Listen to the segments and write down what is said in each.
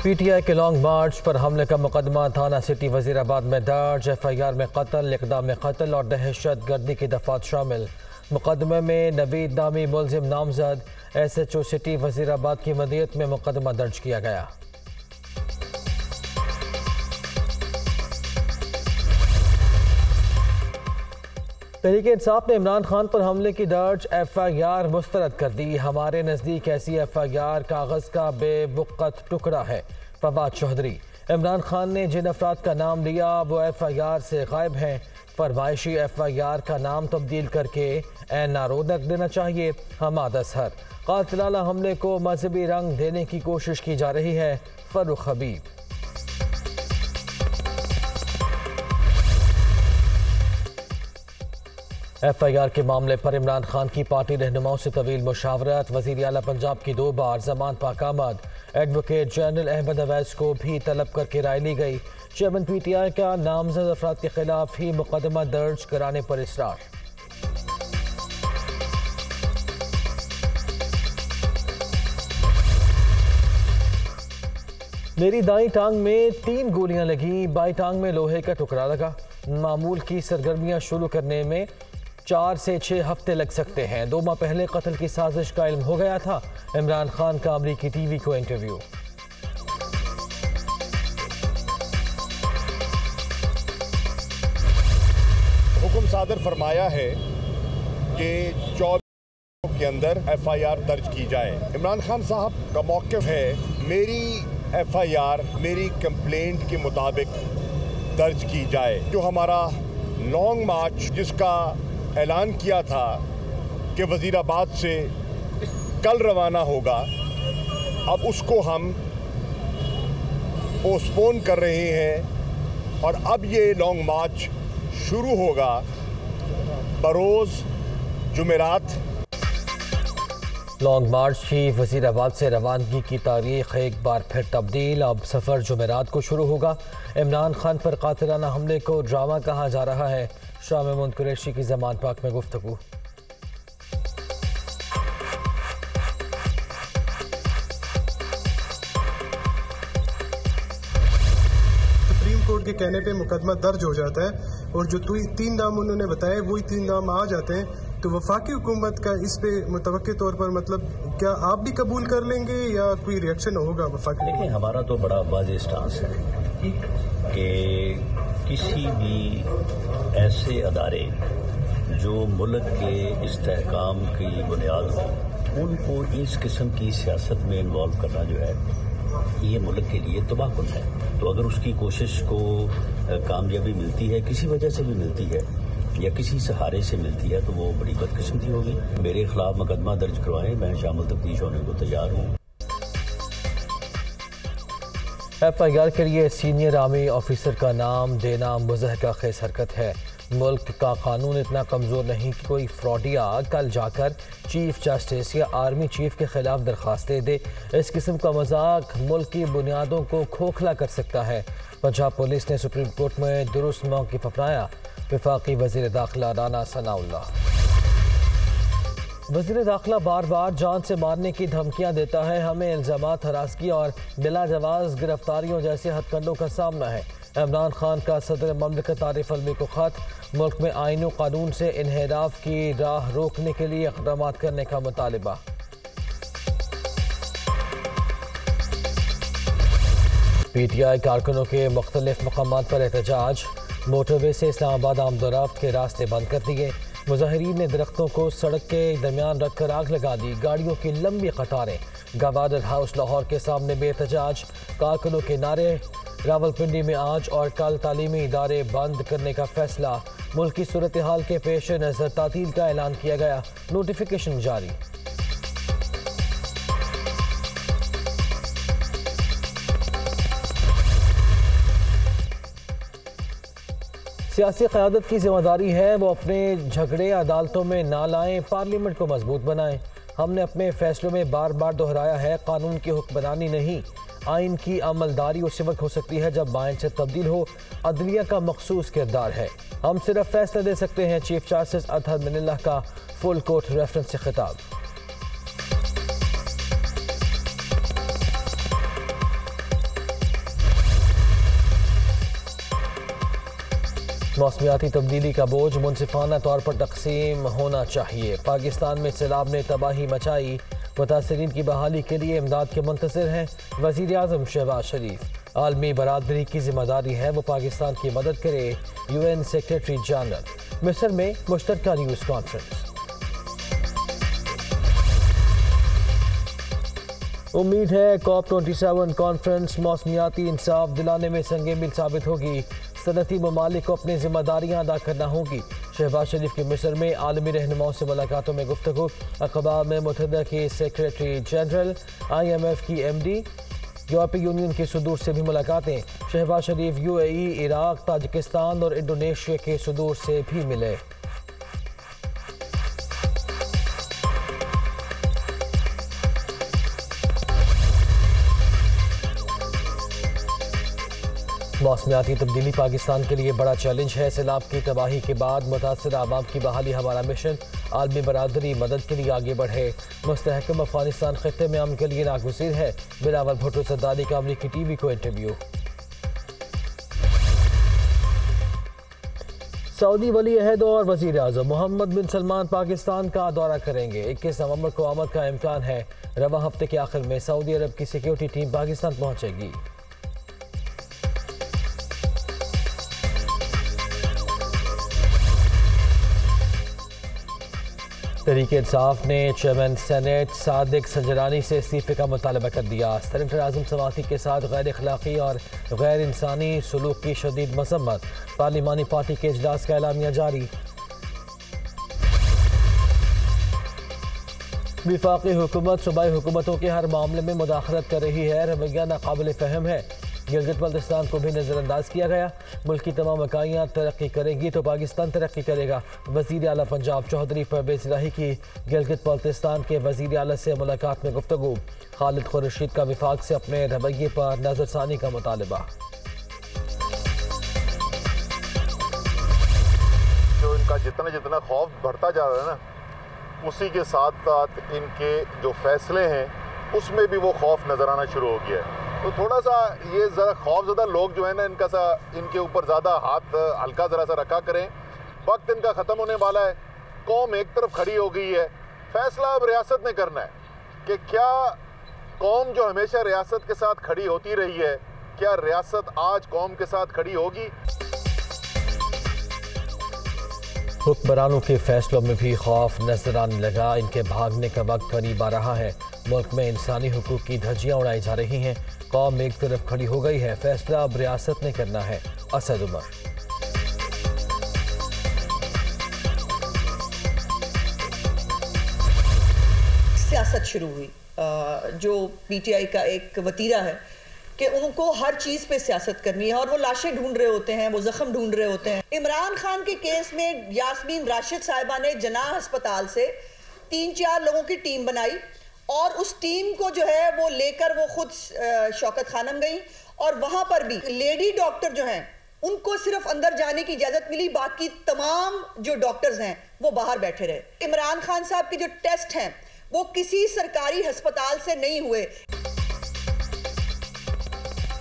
PTI के long मार्च पर हमले का मुकदमा थाना सिटी वजीराबाद में दर्ज। FIR में कत्ल, इक़दाम कत्ल और दहशत गर्दी की दफात शामिल। मुकदमे में नवीद नामी मुलजिम नामजद SHO सिटी वजीराबाद की मदीयत में मुकदमा दर्ज किया गया। तहरीक इंसाफ ने इमरान खान पर हमले की दर्ज FIR मुस्तरद कर दी। हमारे नज़दीक ऐसी FIR कागज़ का बेवुक़्त टुकड़ा है। फवाद चौधरी। इमरान खान ने जिन अफराद का नाम लिया वो FIR से गायब हैं। फरमाइशी FIR का नाम तब्दील करके NRO रख देना चाहिए। हमाद असहर। कातिलाना हमले को मजहबी रंग देने की कोशिश की जा रही है। फर्रुख हबीब। FIR के मामले पर इमरान खान की पार्टी रहनुमाओं से तवील मुशावरत। वज़ीर आला पंजाब की 2 बार ज़मान पाक आमद। एडवोकेट जनरल अहमद अवैस को भी तलब करके राय ली गई। चेयरमैन PTI का नामजद अफराद के खिलाफ ही मुकदमा दर्ज कराने पर इसरार। मेरी दाईं टांग में 3 गोलियां लगी, बाईं टांग में लोहे का टुकड़ा लगा। मामूल की सरगर्मियां शुरू करने में 4 से 6 हफ्ते लग सकते हैं। 2 माह पहले कत्ल की साजिश का इल्म हो गया था। इमरान खान का अमरीकी TV को इंटरव्यू। हुक्म सादर फरमाया है कि 24 के अंदर FIR दर्ज की जाए। इमरान खान साहब का मौक़िफ़ है मेरी FIR मेरी कंप्लेंट के मुताबिक दर्ज की जाए। जो हमारा लॉन्ग मार्च जिसका ऐलान किया था कि वज़ीराबाद से कल रवाना होगा, अब उसको हम पोस्टपोन कर रहे हैं और अब ये लॉन्ग मार्च शुरू होगा बरोज़ जुमेरात। लॉन्ग मार्च की वज़ीराबाद से रवानगी की तारीख एक बार फिर तब्दील। अब सफ़र जुमेरात को शुरू होगा। इमरान खान पर कातिलाना हमले को ड्रामा कहा जा रहा है। शाह महमूद कुरैशी की ज़मान पाक में गुफ्तगू। सुप्रीम कोर्ट के कहने पे मुकदमा दर्ज हो जाता है और जो 3 नाम उन्होंने बताए वही 3 नाम आ जाते हैं। तो वफाकी हुकूमत का इस पे मुतवक्के तौर पर मतलब क्या आप भी कबूल कर लेंगे या कोई रिएक्शन होगा वफाकी? देखिए, हमारा तो बड़ा वाज़ेह स्टांस है कि किसी भी ऐसे अदारे जो मुल्क के इस्तेहकाम की बुनियाद हो उनको इस किस्म की सियासत में इन्वॉल्व करना जो है ये मुल्क के लिए तबाहकुन है। तो अगर उसकी कोशिश को कामयाबी मिलती है, किसी वजह से भी मिलती है या किसी सहारे से मिलती है, तो वो बड़ी बदकिस्मती होगी। मेरे खिलाफ मुकदमा दर्ज करवाएं, मैं शामिल तफ्तीश होने को तैयार हूँ। FIR के लिए सीनियर आर्मी ऑफिसर का नाम देना मुज़हका खेज़ हरकत है। मुल्क का कानून इतना कमज़ोर नहीं कि कोई फ्रॉडिया कल जाकर चीफ जस्टिस या आर्मी चीफ के खिलाफ दरख्वास्त दे। इस किस्म का मजाक मुल्क की बुनियादों को खोखला कर सकता है। पंजाब पुलिस ने सुप्रीम कोर्ट में दुरुस्त मौक़िफ़ अपनाया। वफाकी वज़ीर दाखिला राना सनाउल्लाह। वज़ीर दाखिला बार बार जान से मारने की धमकियां देता है। हमें इल्ज़ामात हरासगी और बिला जवाज़ गिरफ्तारियों जैसे हथकंडों का सामना है। इमरान खान का सदर ममलिकत आरिफ अलवी को खत। मुल्क में आईन व कानून से इन्हिराफ की राह रोकने के लिए इक़दाम करने का मुतालिबा। PTI कारकुनों के मुख्तलिफ मकामात पर एहतजाज। मोटरवे से इस्लामाबाद आमदोरफ्त के रास्ते बंद कर दिए। मुजाहिरीन ने दरख्तों को सड़क के दरमियान रखकर आग लगा दी। गाड़ियों की लंबी कतारें। गवर्नर हाउस लाहौर के सामने बेएहतजाज। कारकुनों के नारे। रावलपिंडी में आज और कल तालीमी इदारे बंद करने का फैसला। मुल्क की सूरत हाल के पेश नज़र तातील का ऐलान किया गया। नोटिफिकेशन जारी। सियासी क़यादत की जिम्मेदारी है वो अपने झगड़े अदालतों में ना लाएं, पार्लियामेंट को मजबूत बनाएं। हमने अपने फैसलों में बार बार दोहराया है, कानून की हुक्मरानी नहीं, आइन की अमलदारी उसी वक्त हो सकती है जब माइंड से तब्दील हो। अदलिया का मखसूस किरदार है, हम सिर्फ फैसला दे सकते हैं। चीफ जस्टिस अतहर मिनल्लाह का फुल कोर्ट रेफरेंस से खिताब। मौसमियाती तब्दीली का बोझ मुनसिफाना तौर पर तकसीम होना चाहिए। पाकिस्तान में सैलाब ने तबाही मचाई, मुतासरीन की बहाली के लिए इमदाद के मुंतज़िर हैं वज़ीर आज़म शहबाज शरीफ। आलमी बरादरी की जिम्मेदारी है वो पाकिस्तान की मदद करे, UN सेक्रेटरी जनरल। मिस्र में मुश्तरका न्यूज़ कॉन्फ्रेंस। उम्मीद है COP27 कॉन्फ्रेंस मौसमियाती इंसाफ दिलाने में संगे मिल साबित होगी। सनती ममालिक को अपनी जिम्मेदारियाँ अदा करना होगी। शहबाज शरीफ की मिस्र में आलमी रहनुमाओं से मुलाकातों में गुफ्तगू। अक़वाम मुत्तहिदा के सेक्रेटरी जनरल, IMF की MD, यूरोपीय यूनियन के सदूर से भी मुलाकातें। शहबाज शरीफ UAE, इराक, ताजिकिस्तान और इंडोनेशिया के सदूर से भी मिले। मौसमियाती तब्दीली पाकिस्तान के लिए बड़ा चैलेंज है। सैलाब की तबाही के बाद मुतासर आवाम की बहाली हमारा मिशन। आलमी बरादरी मदद के लिए आगे बढ़े। मुस्तहकम अफगानिस्तान खत्ते में अमन के लिए नागुज़ीर है। बिलावल भुट्टो ज़रदारी का अमरीकी TV को इंटरव्यू। सऊदी वली अहद और वज़ीर आज़म मोहम्मद बिन सलमान पाकिस्तान का दौरा करेंगे। 21 नवंबर को आमद का इम्कान है। रवा हफ्ते के आखिर में सऊदी अरब की सिक्योरिटी टीम पाकिस्तान पहुंचेगी। तहरीक इंसाफ ने चेयरमैन सेनेट सादिक संजरानी से इस्तीफे का मुतालबा कर दिया। सेनेटर आज़म समाती के साथ गैर अखलाकी और गैर इंसानी सलूक की शदीद मसम्मत। पार्लिमानी पार्टी के इजलास का एलामिया जारी। वफाकी हुकूमत सूबाई हुकूमतों के हर मामले में मुदाखलत कर रही है, रवैया नाकाबिल फ़हम है। गिलगित बल्तिस्तान को भी नज़रअंदाज किया गया। मुल्क की तमाम इकाइयाँ तरक्की करेंगी तो पाकिस्तान तरक्की करेगा। वज़ीर आला पंजाब चौधरी परवेज़ इलाही की गिलगित बल्तिस्तान के वज़ीर आला से मुलाकात में गुफ्तगू। खालिद खुर्शीद का विफाक से अपने रवैये पर नज़रसानी का मुतालबा। जो इनका जितना जितना खौफ बढ़ता जा रहा है ना, उसी के साथ साथ इनके जो फैसले हैं उसमें भी वो खौफ नज़र आना शुरू हो गया है। तो थोड़ा सा ये ज़रा खौफज़दा लोग जो है ना, इनके ऊपर ज़्यादा हाथ हल्का ज़रा सा रखा करें। वक्त इनका ख़त्म होने वाला है। कौम एक तरफ खड़ी हो गई है। फैसला अब रियासत ने करना है कि क्या कौम जो हमेशा रियासत के साथ खड़ी होती रही है, क्या रियासत आज कौम के साथ खड़ी होगी। हुक्मरानों के फैसलों में भी खौफ नजर आने लगा। इनके भागने का वक्त करीब आ रहा है। मुल्क में इंसानी हुकूक की धज्जियां उड़ाई जा रही हैं। कौम एक तरफ खड़ी हो गई है। फैसला अब रियासत ने करना है। असद उमर। सियासत शुरू हुई, जो PTI का एक वतीरा है कि उनको हर चीज़ पे सियासत करनी है और वो लाशें ढूंढ रहे होते हैं, वो जख्म ढूंढ रहे होते हैं। इमरान खान के केस में यास्मीन राशिद साहिबा ने जनाह अस्पताल से 3-4 लोगों की टीम बनाई और उस टीम को जो है वो लेकर वो खुद शौकत खानम गई और वहां पर भी लेडी डॉक्टर जो हैं उनको सिर्फ अंदर जाने की इजाजत मिली, बाकी तमाम जो डॉक्टर्स हैं वो बाहर बैठे रहे। इमरान खान साहब के जो टेस्ट हैं वो किसी सरकारी अस्पताल से नहीं हुए।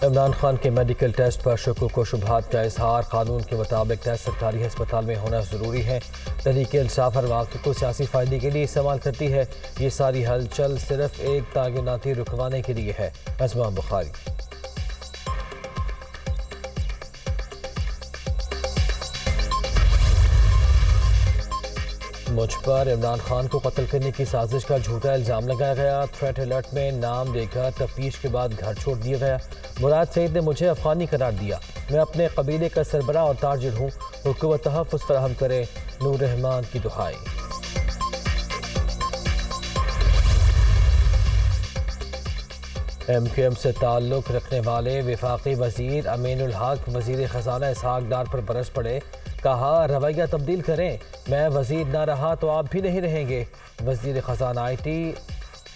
इमरान खान के मेडिकल टेस्ट पर शुकूक व शुबहात का इजहार। कानून के मुताबिक टेस्ट सरकारी अस्पताल में होना ज़रूरी है। तहरीक इंसाफ हर वाक़े को सियासी फ़ायदे के लिए इस्तेमाल करती है। ये सारी हलचल सिर्फ एक तागिनाती रुकवाने के लिए है। अज़मा बुखारी। मुझ पर इमरान खान को कत्ल करने की साजिश का झूठा इल्ज़ाम लगाया गया। थ्रेट अलर्ट में नाम देकर तफ्तीश के बाद घर छोड़ दिया गया। मुराद सईद ने मुझे अफगानी करार दिया। मैं अपने कबीले का सरबराह और ताजिर हूँ। हुकूमत तहफ़्फ़ुज़ फराहम करे। नूर रहमान की दुहाई। MQM से ताल्लुक़ रखने वाले वफाकी वज़ीर अमीनुल हक वज़ीर ख़ज़ाना इसहाक़ डार पर बरस पड़े। कहा रवैया तब्दील करें, मैं वज़ीर ना रहा तो आप भी नहीं रहेंगे। वज़ीर ख़ज़ाना IT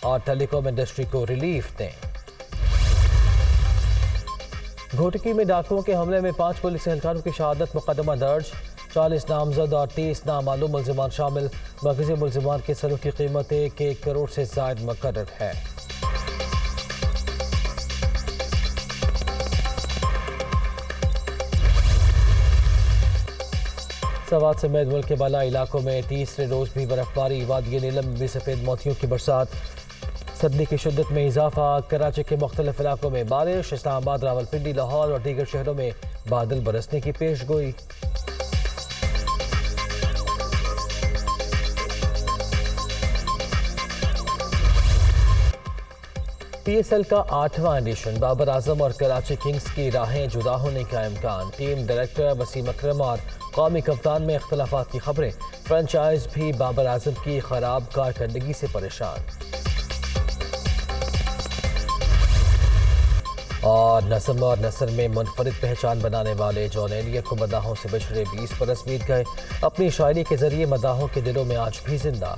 और टेलीकॉम इंडस्ट्री को रिलीफ दें। घोटकी में डाकुओं के हमले में 5 पुलिस एहलकारों की शहादत। मुकदमा दर्ज। 40 नामजद और 30 नामालूम मुल्ज़िमान शामिल। मरकज़ी मुल्ज़िमान के सरों की कीमत 1 करोड़ से ज़ायद मुकर्रर है। सवात समेत मुल्क के बाला इलाकों में तीसरे रोज भी बर्फबारी, वादी नीलम में भी सफ़ेद मोतियों की बरसात। सर्दी की शिद्दत में इजाफा, कराची के मुख्तलिफ इलाकों में बारिश, इस्लामाबाद, रावलपिंडी, लाहौर और दीगर शहरों में बादल बरसने की पेशगोई। PSL का 8वां एडिशन, बाबर आजम और कराची किंग्स की राहें जुदा होने का इम्कान। टीम डायरेक्टर वसीम अकरम और कौमी कप्तान में इख्तलाफात की खबरें। फ्रेंचाइज भी बाबर आजम की खराब कारकर्दगी से परेशान। और नज़म और नसर में मुनफरिद पहचान बनाने वाले जॉन एलियट को मदाहों से बिछड़े 20 बरस बीत गए, अपनी शायरी के जरिए मदाहों के दिलों में आज भी जिंदा।